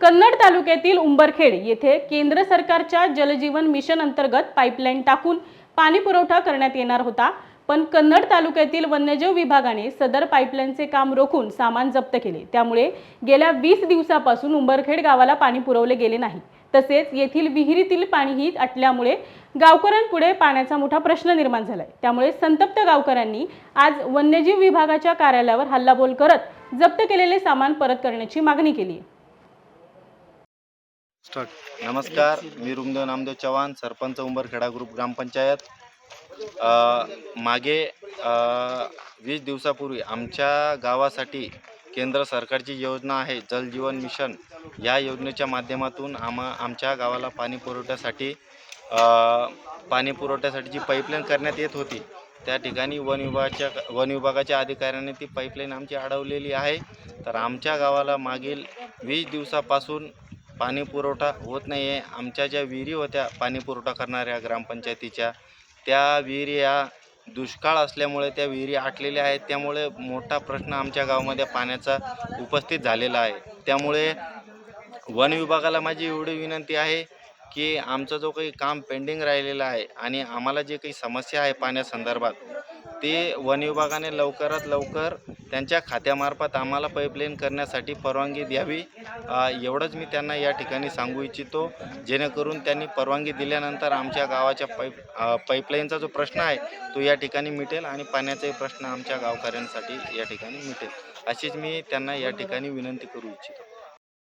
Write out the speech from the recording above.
कन्नड तालुक्यातील उंबरखेड येथे केंद्र सरकारच्या जलजीवन मिशन अंतर्गत पाईपलाईन टाकून पाणी पुरवठा करण्यात येणार होता, पण कन्नड तालुक्यातील वन्यजीव विभागाने सदर पाईपलाईनचे काम रोखून सामान जप्त केले। त्यामुळे गेल्या 20 दिवसापासून उंबरखेड गावाला पाणी पुरवले गेले नाही। तसेच येथील विहिरीतील पाणीही आटल्यामुळे गावकऱ्यांपुढे पाण्याचा मोठा प्रश्न निर्माण झालाय। त्यामुळे संतप्त गावकऱ्यांनी आज वन्यजीव विभागाच्या कार्यालयावर हल्लाबोल करत जप्त केलेले सामान परत करण्याची मागणी केली। नमस्कार, मी रुमदेव नामदेव चव्हाण, सरपंच उंबरखेडा ग्रुप ग्रामपंचायत। मागे 20 दिवसापूर्वी आमच्या गावासाठी केंद्र सरकारची योजना आहे जल जीवन मिशन। या योजनेच्या माध्यमातून आमच्या गावाला पाणी पुरवठ्यासाठी जी पाईपलाईन करण्यात येत होती, त्या ठिकाणी वन विभागाच्या अधिकाऱ्यांनी ती पाईपलाईन आमची अडवलेली आहे। तर आमच्या गावाला मागील 20 दिवसापासून पाणी पुरवठा होत नाही आहे। आमच्या ज्या विहिरी होत्या पाणी पुरवठा करणाऱ्या ग्रामपंचायतीच्या, त्या विहिरी या दुष्काळ असल्यामुळे त्या विहिरी आटलेल्या आहेत। त्यामुळे मोठा प्रश्न आमच्या गावामध्ये पाण्याचा उपस्थित झालेला आहे। त्यामुळे वन विभागाला माझी एवढी विनंती आहे की आमचं जो काही काम पेंडिंग राहिलेलं आहे आणि आम्हाला जे काही समस्या आहे पाण्यासंदर्भात, ते वन विभागाने लवकरात लवकर त्यांच्या खात्यामार्फत आम्हाला पाईपलाईन करण्यासाठी परवानगी द्यावी। एवढंच मी त्यांना या ठिकाणी सांगू इच्छितो, जेणेकरून त्यांनी परवानगी दिल्यानंतर आमच्या गावाच्या पाईपलाईनचा जो प्रश्न आहे तो या ठिकाणी मिटेल आणि पाण्याचाही प्रश्न आमच्या गावकऱ्यांसाठी या ठिकाणी मिटेल, अशीच मी त्यांना या ठिकाणी विनंती करू इच्छितो।